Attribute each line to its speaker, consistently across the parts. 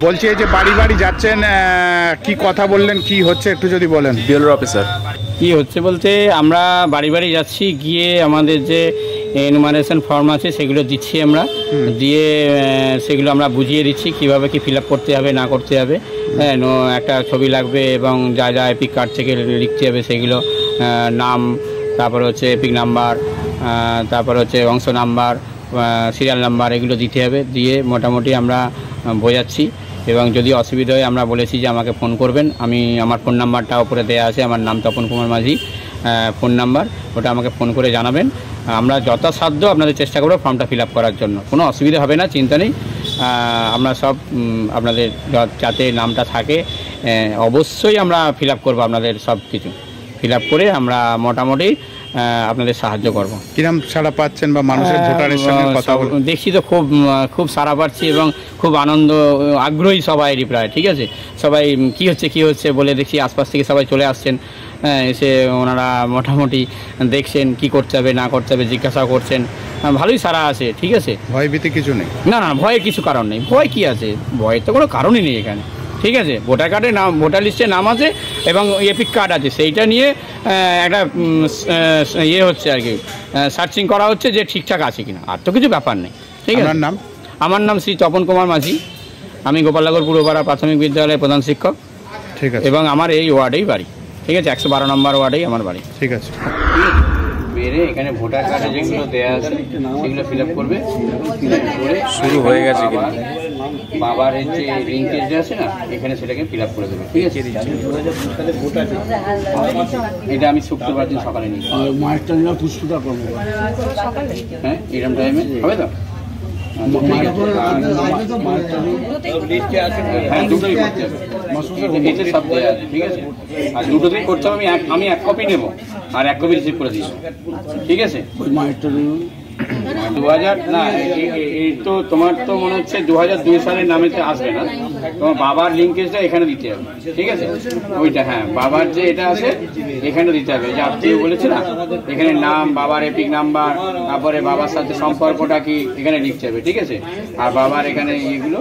Speaker 1: বলছি এই যে বাড়ি বাড়ি যাচ্ছেন, কি কথা বললেন, কি হচ্ছে একটু যদি বলেন।
Speaker 2: বিএলআর অফিসার
Speaker 3: কি হচ্ছে বলতে আমরা বাড়ি বাড়ি যাচ্ছি, গিয়ে আমাদের যে এনুমারেশন ফর্ম আছে সেগুলো দিচ্ছি আমরা, দিয়ে সেগুলো আমরা বুঝিয়ে দিচ্ছি কিভাবে কি ফিল আপ করতে হবে না করতে হবে। হ্যাঁ, একটা ছবি লাগবে এবং যা যা এপিক কার্ড থেকে লিখতে হবে সেগুলো, নাম, তারপর হচ্ছে এপিক নাম্বার, তারপর হচ্ছে অংশ নাম্বার, সিরিয়াল নাম্বার, এগুলো দিতে হবে। দিয়ে মোটামুটি আমরা বোঝাচ্ছি এবং যদি অসুবিধা হয় আমরা বলেছি যে আমাকে ফোন করবেন। আমার ফোন নাম্বারটা উপরে দেওয়া আছে, আমার নাম তপন কুমার মাঝি, ফোন নাম্বার, ওটা আমাকে ফোন করে জানাবেন। আমরা যথাসাধ্য আপনাদের চেষ্টা করবো ফর্মটা ফিল আপ করার জন্য, কোনো অসুবিধা হবে না, চিন্তা নেই। আমরা সব আপনাদের যাতে নামটা থাকে অবশ্যই আমরা ফিল আপ করবো, আপনাদের সব কিছু ফিল আপ করে আমরা মোটামুটি আপনাদের সাহায্য করব।
Speaker 1: কিরম সাড়া পাচ্ছেন বা মানুষের ভোটারের সঙ্গে কথা
Speaker 3: দেখছি তো খুব সাড়া পাচ্ছি এবং খুব আনন্দ আগ্রহী সবাইরই প্রায়। ঠিক আছে, সবাই কি হচ্ছে বলে দেখছি আশপাশ থেকে সবাই চলে আসছেন, এসে ওনারা মোটামুটি দেখছেন কি করতে হবে না করতে হবে, জিজ্ঞাসা করছেন, ভালোই সারা আছে। ঠিক আছে,
Speaker 1: ভয় ভীতি কিছু নেই?
Speaker 3: না, ভয়ের কিছু কারণ নেই। ভয় কি আছে, ভয়ের তো কোনো কারণই নেই এখানে। ঠিক আছে, ভোটার কার্ডে নাম, ভোটার লিস্টে নাম আছে এবং এপিক কার্ড আছে, সেইটা নিয়ে একটা হচ্ছে আর কি, সার্চিং করা হচ্ছে যে ঠিকঠাক আছে কিনা, আর তো কিছু ব্যাপার নেই। ঠিক আছে, আমার নাম শ্রী তপন কুমার মাঝি, আমি গোপালনগর পূর্বপাড়া প্রাথমিক বিদ্যালয়ের প্রধান শিক্ষক।
Speaker 1: ঠিক আছে, এবং
Speaker 3: আমার এই ওয়ার্ডেই বাড়ি। ঠিক আছে, 112 নম্বর ওয়ার্ডেই আমার বাড়ি।
Speaker 1: ঠিক আছে,
Speaker 3: বেরে এখানে ভোটার কার্ডে যেগুলো দেওয়া আছে সেগুলো ফিল আপ করবে।
Speaker 2: শুরু হয়ে গেছে কিনা
Speaker 3: বাবার যে লিঙ্কেজ আছে না, এখানে সেটাকে ফিল আপ করে দেবে। ঠিক আছে, এটা আমি শুক্রবার দিন সকালে নিই। হ্যাঁ, এরকম টাইমে হবে তো? হ্যাঁ, দুটোই করতে হবে, এতে সব দেওয়া আছে। ঠিক আছে, আর দুটোতেই করতে হবে। আমি এক কপি নেবো আর এক কপি রিসিভ করে দিই। ঠিক আছে, 2000 না, এই তো তোমার তো মনে হচ্ছে 2002 সালের নামেতে আসবে না, তোমার বাবার লিঙ্কেজটা এখানে দিতে হবে। ঠিক আছে, ওইটা, হ্যাঁ, বাবার যে এটা আছে এখানে দিতে হবে, যে আপনি বলেছে না, এখানে নাম, বাবার এপিক নাম্বার, তারপরে বাবার সাথে সম্পর্কটা কি এখানে লিখতে হবে। ঠিক আছে, আর বাবার এখানে এগুলো।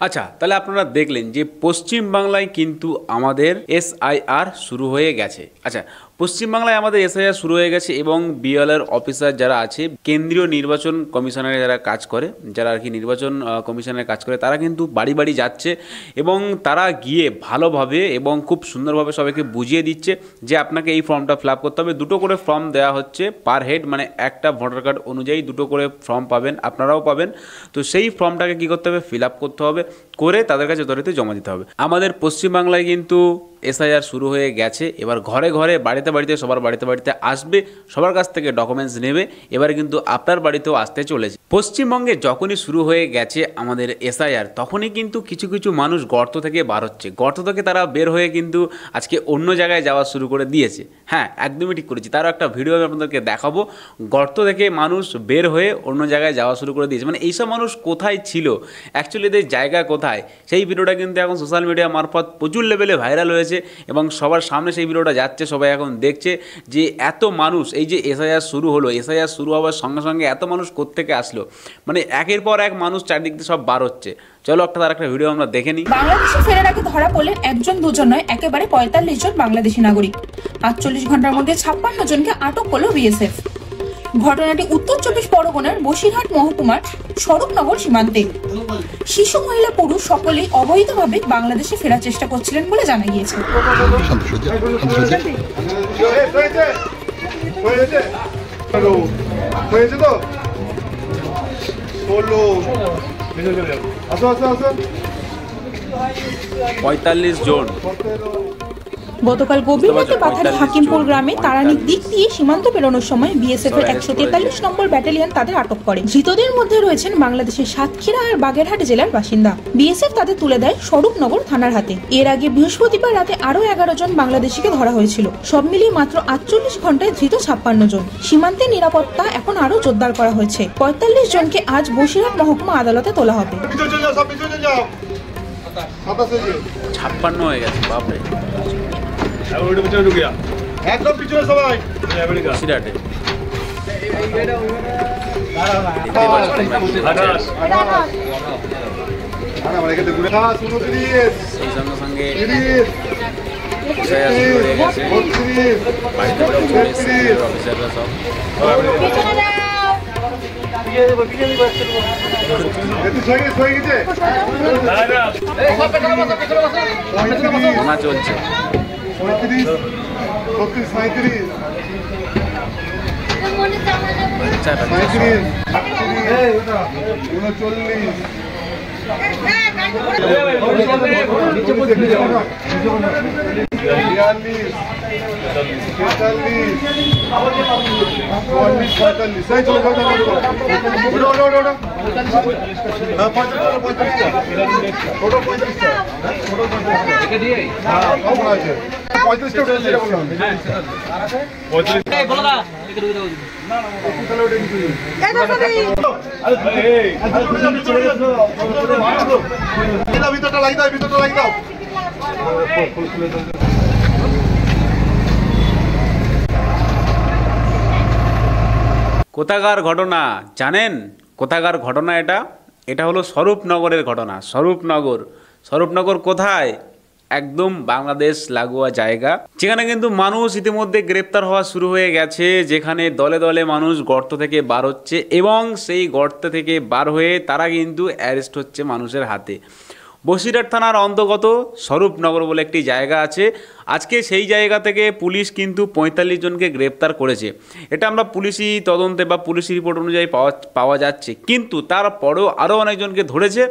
Speaker 2: আচ্ছা, তাহলে আপনারা দেখলেন যে পশ্চিমবাংলায় কিন্তু আমাদের SIR শুরু হয়ে গেছে। আচ্ছা, পশ্চিমবাংলায় আমাদের SIR শুরু হয়ে গেছে এবং বিএলআর অফিসার যারা আছে, কেন্দ্রীয় নির্বাচন কমিশনারে যারা কাজ করে, যারা আর কি নির্বাচন কমিশনের কাজ করে, তারা কিন্তু বাড়ি বাড়ি যাচ্ছে এবং তারা গিয়ে ভালোভাবে এবং খুব সুন্দরভাবে সবাইকে বুঝিয়ে দিচ্ছে যে আপনাকে এই ফর্মটা ফিল আপ করতে হবে। দুটো করে ফর্ম দেওয়া হচ্ছে পার হেড, মানে একটা ভোটার কার্ড অনুযায়ী দুটো করে ফর্ম পাবেন, আপনারাও পাবেন। তো সেই ফর্মটাকে কী করতে হবে, ফিল আপ করতে হবে, করে তাদের কাছে যথারীতি জমা দিতে হবে। আমাদের পশ্চিমবাংলায় কিন্তু SIR শুরু হয়ে গেছে। এবার ঘরে ঘরে, বাড়িতে বাড়িতে, সবার বাড়িতে বাড়িতে আসবে, সবার কাছ থেকে ডকুমেন্টস নেবে। এবার কিন্তু আপনার বাড়িতেও আসতে চলেছে। পশ্চিমবঙ্গে যখনই শুরু হয়ে গেছে আমাদের SIR, তখনই কিন্তু কিছু কিছু মানুষ গর্ত থেকে বার হচ্ছে। গর্ত থেকে তারা বের হয়ে কিন্তু আজকে অন্য জায়গায় যাওয়া শুরু করে দিয়েছে। হ্যাঁ, একদমই ঠিক করেছি, তারও একটা ভিডিও আমি আপনাদেরকে দেখাবো। গর্ত থেকে মানুষ বের হয়ে অন্য জায়গায় যাওয়া শুরু করে দিয়েছে। মানে এইসব মানুষ কোথায় ছিল, অ্যাকচুয়ালি এদের জায়গা কোথায়, সেই ভিডিওটা কিন্তু এখন সোশ্যাল মিডিয়া মারফত প্রচুর লেভেলে ভাইরাল হয়েছে এবং সবার সামনে সেই ভিডিওটা যাচ্ছে, সবাই এখন দেখছে যে এত মানুষ, এই যে SIR শুরু হলো, SIR শুরু হওয়ার সঙ্গে সঙ্গে এত মানুষ কোত্থেকে আসলো, মানে একের পর এক মানুষ চারদিক দিয়ে সব বার হচ্ছে। চলো তার একটা ভিডিও আমরা দেখে নিই।
Speaker 4: বাংলাদেশে ফেরার আগে ধরা পড়লেন একজন দুজন নয়, একেবারে 45 জন বাংলাদেশি নাগরিক। 48 ঘন্টার মধ্যে 56 জনকে আটক করলো BSF। ঘটনাটি উত্তর 24 পরগনার বসিরহাট মহকুমার স্বরূপনগর সীমান্তে। শিশু, মহিলা, পুরুষ সকলেই অবৈধভাবে বাংলাদেশে ফেরার চেষ্টা করছিলেন বলে জানা গিয়েছে। গতকাল গভীর রাতে পাথারি হাকিমপুর গ্রামে তারানিক দিক দিয়ে সীমান্ত পেরোনোর সময় BSF এর 143 নম্বর ব্যাটালিয়ন তাদের আটক করে। ধৃতদের মধ্যে রয়েছেন বাংলাদেশের সাতক্ষীরা আর বাগেরহাট জেলার বাসিন্দা। BSF তাদের তুলে দেয় স্বরূপনগর থানার হাতে। এর আগে বৃহস্পতিবার রাতে আরো 11 জন বাংলাদেশিকে ধরা হয়েছিল। সব মিলিয়ে মাত্র 48 ঘন্টায় ধৃত 56 জন। সীমান্তে নিরাপত্তা এখন আরো জোরদার করা হয়েছে। 45 জনকে আজ বসিরহাট মহকুমা আদালতে তোলা হবে।
Speaker 2: 56 হয়ে গেছে, বাপরে।
Speaker 5: একদম পিছনে সবাই।
Speaker 2: সিরাটে সেই সঙ্গে সঙ্গে এসআইআর শুরু হয়ে গেছে, বাড়িতে বাড়ি চলে এসেছে অফিসাররা সব। গোনা চলছে। বাচ্চা
Speaker 5: ভিতরটা লাগি দাও, ভিতরটা লাগি দাও।
Speaker 2: কোথাকার ঘটনা জানেন? কোথাকার ঘটনা এটা? এটা হলো স্বরূপনগরের ঘটনা। স্বরূপনগর কোথায়? একদম বাংলাদেশ লাগোয়া জায়গা, যেখানে কিন্তু মানুষ ইতিমধ্যে গ্রেপ্তার হওয়া শুরু হয়ে গেছে, যেখানে দলে দলে মানুষ গর্ত থেকে বার হচ্ছে এবং সেই গর্ত থেকে বার হয়ে তারা কিন্তু অ্যারেস্ট হচ্ছে মানুষের হাতে। বসিরহাট থানার অন্তর্গত স্বরূপনগর বলে একটি জায়গা আছে। আজকে সেই জায়গা থেকে পুলিশ কিন্তু 45 জনকে গ্রেপ্তার করেছে। এটা আমরা পুলিশি তদন্তে বা পুলিশি রিপোর্ট অনুযায়ী পাওয়া যাচ্ছে, কিন্তু তারপরেও আরও অনেকজনকে ধরেছে।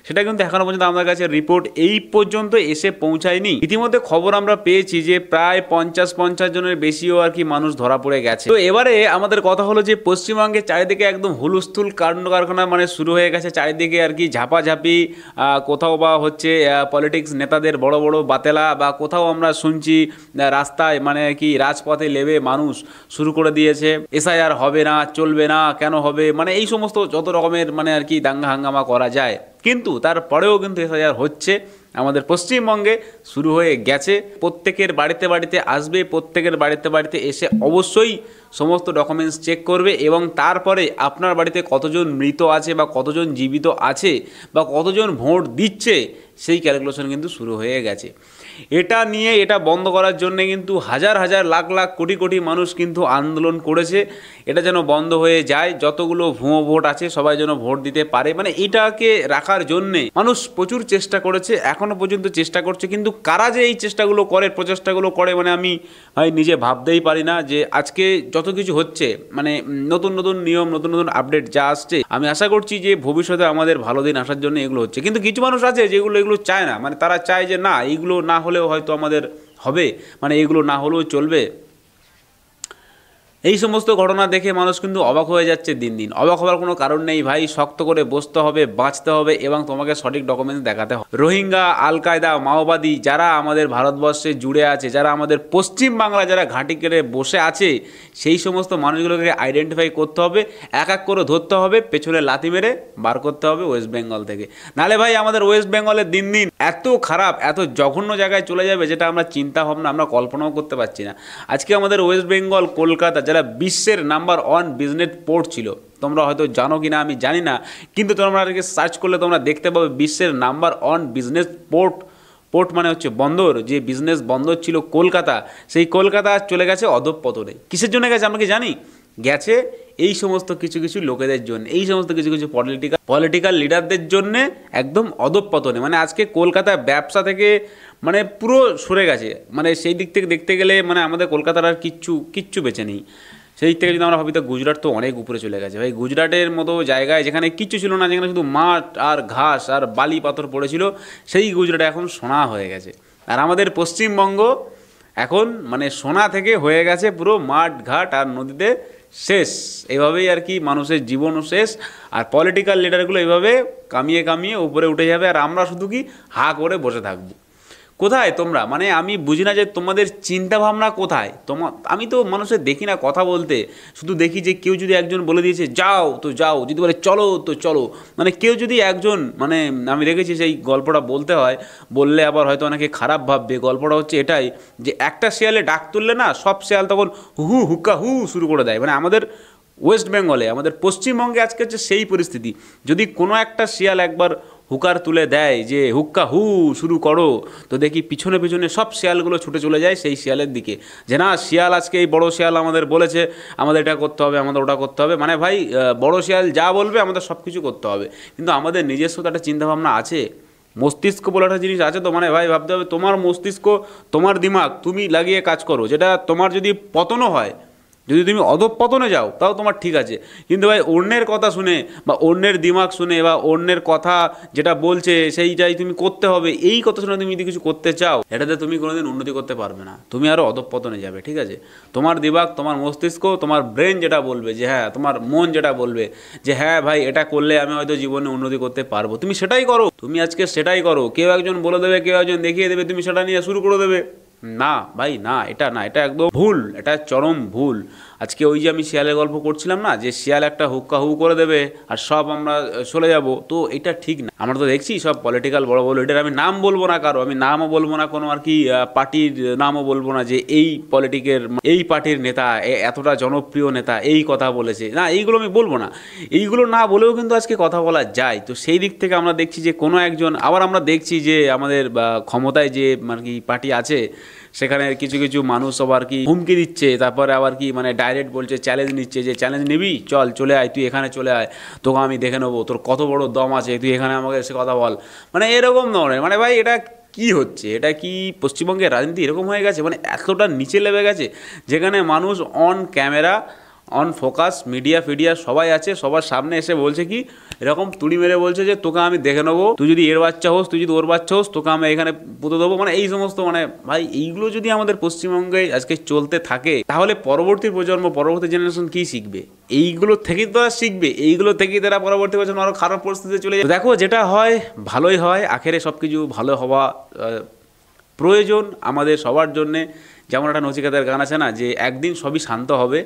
Speaker 2: সেটা কিন্তু এখনও পর্যন্ত আমাদের কাছে রিপোর্ট এই পর্যন্ত এসে পৌঁছায়নি। ইতিমধ্যে খবর আমরা পেয়েছি যে প্রায় 50 জনের বেশিও আর কি মানুষ ধরা পড়ে গেছে। তো এবারে আমাদের কথা হলো যে পশ্চিমবঙ্গে চারিদিকে একদম হুলস্থুল কাণ্ড কারখানা মানে শুরু হয়ে গেছে। চারিদিকে আর কি ঝাপাঝাপি, কোথাও বা হচ্ছে পলিটিক্স নেতাদের বড় বড় বাতেলা, বা কোথাও আমরা শুনছি রাস্তায় মানে কি রাজপথে লেবে মানুষ শুরু করে দিয়েছে এসআইআর হবে না, চলবে না, কেন হবে, মানে এই সমস্ত যত রকমের মানে আর কি দাঙ্গা হাঙ্গামা করা যায়। কিন্তু তারপরেও কিন্তু এসআইআর হচ্ছে, আমাদের পশ্চিমবঙ্গে শুরু হয়ে গেছে। প্রত্যেকের বাড়িতে বাড়িতে আসবে, প্রত্যেকের বাড়িতে বাড়িতে এসে অবশ্যই সমস্ত ডকুমেন্টস চেক করবে এবং তারপরে আপনার বাড়িতে কতজন মৃত আছে বা কতজন জীবিত আছে বা কতজন ভোট দিচ্ছে সেই ক্যালকুলেশন কিন্তু শুরু হয়ে গেছে। এটা নিয়ে এটা বন্ধ করার জন্য কিন্তু হাজার হাজার লাখ লাখ কোটি কোটি মানুষ কিন্তু আন্দোলন করেছে। এটা যেন বন্ধ হয়ে যায়, যতগুলো ভুয়ো ভোট আছে সবাই যেন ভোট দিতে পারে, মানে এটাকে রাখার জন্যে মানুষ প্রচুর চেষ্টা করেছে, এখনো পর্যন্ত চেষ্টা করছে। কিন্তু কারা যে এই চেষ্টাগুলো করে, প্রচেষ্টাগুলো করে, মানে আমি নিজে ভাবতেই পারি না যে আজকে যত কিছু হচ্ছে, মানে নতুন নতুন নিয়ম, নতুন নতুন আপডেট যা আসছে, আমি আশা করছি যে ভবিষ্যতে আমাদের ভালো দিন আসার জন্য এগুলো হচ্ছে। কিন্তু কিছু মানুষ আছে যেগুলো এগুলো চায় না, মানে তারা চায় যে না এইগুলো না হলেও হয়তো আমাদের হবে, মানে এগুলো না হলেও চলবে। এই সমস্ত ঘটনা দেখে মানুষ কিন্তু অবাক হয়ে যাচ্ছে দিন দিন। অবাক হওয়ার কোনো কারণ নেই ভাই, শক্ত করে বসতে হবে, বাঁচতে হবে এবং তোমাকে সঠিক ডকুমেন্টস দেখাতে হবে। রোহিঙ্গা, আল কায়দা, মাওবাদী যারা আমাদের ভারতবর্ষে জুড়ে আছে, যারা আমাদের পশ্চিম বাংলা যারা ঘাঁটি কেটে বসে আছে, সেই সমস্ত মানুষগুলোকে আইডেন্টিফাই করতে হবে, এক এক করে ধরতে হবে, পেছনে লাথি মেরে বার করতে হবে ওয়েস্ট বেঙ্গল থেকে। নালে ভাই আমাদের ওয়েস্ট বেঙ্গলের দিন দিন এত খারাপ, এত জঘন্য জায়গায় চলে যাবে যেটা আমরা চিন্তা ভাবনা, আমরা কল্পনাও করতে পারছি না। আজকে আমাদের ওয়েস্ট বেঙ্গল, কলকাতা যারা বিশ্বের নাম্বার 1 বিজনেস পোর্ট ছিল, তোমরা হয়তো জানো কি না আমি জানি না, কিন্তু তোমরা সার্চ করলে তোমরা দেখতে পাবে বিশ্বের নাম্বার 1 বিজনেস পোর্ট মানে হচ্ছে বন্দর, যে বিজনেস বন্দর ছিল কলকাতা, সেই কলকাতা চলে গেছে অধঃপতনে। কিসের জন্য গেছে আমরা কি জানি? গেছে এই সমস্ত কিছু কিছু লোকেদের জন্য, এই সমস্ত কিছু কিছু পলিটিক্যাল লিডারদের জন্য একদম অধঃপতনে। মানে আজকে কলকাতা ব্যবসা থেকে মানে পুরো সরে গেছে, মানে সেই দিক থেকে দেখতে গেলে মানে আমাদের কলকাতার আর কিচ্ছু বেঁচে নেই। সেই থেকে যদি আমরা ভাবি তো গুজরাট তো অনেক উপরে চলে গেছে ভাই। গুজরাটের মতো জায়গায় যেখানে কিচ্ছু ছিল না, যেখানে শুধু মাঠ আর ঘাস আর বালি পাথর পড়েছিল, সেই গুজরাটে এখন সোনা হয়ে গেছে। আর আমাদের পশ্চিমবঙ্গ এখন মানে সোনা থেকে হয়ে গেছে পুরো মাঠ ঘাট আর নদীতে শেষ। এইভাবেই আর কি মানুষের জীবনও শেষ, আর পলিটিক্যাল লিডারগুলো এইভাবে কামিয়ে কামিয়ে উপরে উঠে যাবে, আর আমরা শুধু কি হা করে বসে থাকবো। কোথায় তোমরা, মানে আমি বুঝি না যে তোমাদের চিন্তা ভাবনা কোথায়। আমি তো মানুষের দেখি না কথা বলতে, শুধু দেখি যে কেউ যদি একজন বলে দিয়েছে যাও তো যাও, যদি বলে চলো তো চলো, মানে কেউ যদি একজন, মানে আমি দেখেছি সেই গল্পটা বলতে হয়, বললে আবার হয়তো অনেকে খারাপ ভাববে। গল্পটা হচ্ছে এটাই যে একটা শেয়ালে ডাক তুললে না, সব শেয়াল তখন হু হুক্কা হু শুরু করে দেয়। মানে আমাদের ওয়েস্ট বেঙ্গলে, আমাদের পশ্চিমবঙ্গে আজকে হচ্ছে সেই পরিস্থিতি। যদি কোনো একটা শিয়াল একবার হুকার তুলে দেয় যে হুক্কা হু শুরু করো, তো দেখি পিছনে পিছনে সব শিয়ালগুলো ছুটে চলে যায় সেই শিয়ালের দিকে, যে না শিয়াল আজকে এই বড় শিয়াল আমাদের বলেছে আমাদের এটা করতে হবে, আমাদের ওটা করতে হবে। মানে ভাই বড় শিয়াল যা বলবে আমাদের সব কিছু করতে হবে, কিন্তু আমাদের নিজস্ব তো একটা চিন্তাভাবনা আছে, মস্তিষ্ক বলে একটা জিনিস আছে। তো মানে ভাই ভাবতে হবে তোমার মস্তিষ্ক, তোমার দিমাগ তুমি লাগিয়ে কাজ করো, যেটা তোমার যদি পতনও হয়, যদি তুমি অধঃপতনে যাও তাও তোমার ঠিক আছে, কিন্তু ভাই অন্যের কথা শুনে বা অন্যের দিমাগ শুনে বা অন্যের কথা যেটা বলছে সেইটাই তুমি করতে হবে, এই কথা শুনে তুমি যদি কিছু করতে চাও, এটাতে তুমি কোনোদিন উন্নতি করতে পারবে না, তুমি আরও অধঃপতনে যাবে। ঠিক আছে, তোমার দিমাগ, তোমার মস্তিষ্ক, তোমার ব্রেন যেটা বলবে যে হ্যাঁ, তোমার মন যেটা বলবে যে হ্যাঁ ভাই এটা করলে আমি হয়তো জীবনে উন্নতি করতে পারবো, তুমি সেটাই করো, তুমি আজকে সেটাই করো। কেউ একজন বলে দেবে, কেউ একজন দেখিয়ে দেবে, তুমি সেটা নিয়ে শুরু করে দেবে। না ভাই না, এটা না, এটা একদম ভুল, এটা চরম ভুল। আজকে ওই যে আমি শিয়ালের গল্প করছিলাম না, যে শিয়াল একটা হুক্কা হু করে দেবে আর সব আমরা চলে যাব, তো এটা ঠিক না। আমরা তো দেখছি সব পলিটিক্যাল বড় বড় লিডার, আমি নাম বলবো না কারো, আমি নামও বলবো না কোনো আর কি পার্টির নামও বলবো না যে এই পলিটিকের এই পার্টির নেতা এতটা জনপ্রিয় নেতা এই কথা বলেছে, না এইগুলো আমি বলবো না। এইগুলো না বলেও কিন্তু আজকে কথা বলা যায়। তো সেই দিক থেকে আমরা দেখছি যে কোনো একজন, আবার আমরা দেখছি যে আমাদের ক্ষমতায় যে মানে কি পার্টি আছে সেখানে কিছু কিছু মানুষ আবার কি হুমকি দিচ্ছে, তারপরে আবার কি মানে ডাইরেক্ট বলছে, চ্যালেঞ্জ নিচ্ছে যে চ্যালেঞ্জ নিবি, চলে আয়, তুই এখানে চলে আয়, তোকে আমি দেখে নেবো, তোর কত বড় দম আছে, তুই এখানে আমাকে এসে কথা বল। মানে এরকম ধরনের, মানে ভাই এটা কি হচ্ছে? এটা কি পশ্চিমবঙ্গের রাজনীতি এরকম হয়ে গেছে? মানে এতটা নিচে নেমে গেছে যেখানে মানুষ on camera, on focus, media ফিডিয়া সবাই আছে, সবার সামনে এসে বলছে কি এরকম তুড়ি মেরে বলছে যে তোকে আমি দেখে নেবো, তুই যদি এর বাচ্চা হোস, তুই যদি ওর বাচ্চা হোস, তোকে আমি এখানে পুঁতে দেবো। মানে এই সমস্ত, মানে ভাই এইগুলো যদি আমাদের পশ্চিমবঙ্গে আজকে চলতে থাকে তাহলে পরবর্তী প্রজন্ম, পরবর্তী জেনারেশন কি শিখবে? এইগুলো থেকেই তো তারা শিখবে, এইগুলো থেকেই তারা পরবর্তী প্রজন্ম আরও খারাপ পরিস্থিতিতে চলে যাবে। দেখো যেটা হয় ভালোই হয়, আখেরে সব কিছু ভালো হওয়া প্রয়োজন আমাদের সবার জন্যে। যেমন একটা নচিকেতার গান আছে না, যে একদিন সবই শান্ত হবে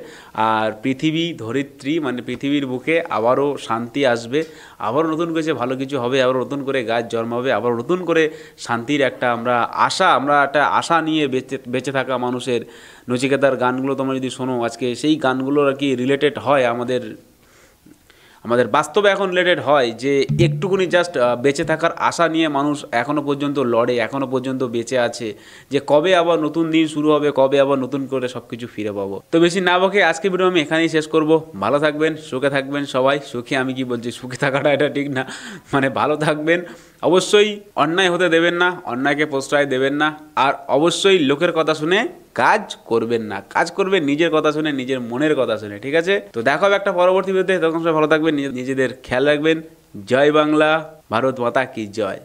Speaker 2: আর পৃথিবী ধরিত্রী মানে পৃথিবীর বুকে আবারও শান্তি আসবে, আবারও নতুন করে ভালো কিছু হবে, আবার নতুন করে গাছ জন্মাবে, আবার নতুন করে শান্তির একটা আমরা একটা আশা নিয়ে বেঁচে থাকা মানুষের নচিকেতার গানগুলো তোমরা যদি শোনো আজকে, সেই গানগুলো আর কি রিলেটেড হয় আমাদের বাস্তবে এখন রিলেটেড হয়, যে একটুকুনি জাস্ট বেঁচে থাকার আশা নিয়ে মানুষ এখনও পর্যন্ত লড়ে, এখনও পর্যন্ত বেঁচে আছে, যে কবে আবার নতুন দিন শুরু হবে, কবে আবার নতুন করে সব কিছু ফিরে পাবো। তো বেশি না বকে আজকে ভিডিও আমি এখানেই শেষ করব। ভালো থাকবেন, সুখে থাকবেন সবাই। সুখী আমি কি বলছি, সুখে থাকাটা এটা ঠিক না, মানে ভালো থাকবেন। অবশ্যই অন্যায় হতে দেবেন না, অন্যায়কে প্রশ্রয় দেবেন না, আর অবশ্যই লোকের কথা শুনে কাজ করবেন না, কাজ করবেন নিজের কথা শুনে, নিজের মনের কথা শুনে। ঠিক আছে, তো দেখা হবে একটা পরবর্তী ভিডিওতে, তখন সবাই ভালো থাকবেন, নিজেদের খেয়াল রাখবেন। জয় বাংলা, ভারত মাতা কি জয়।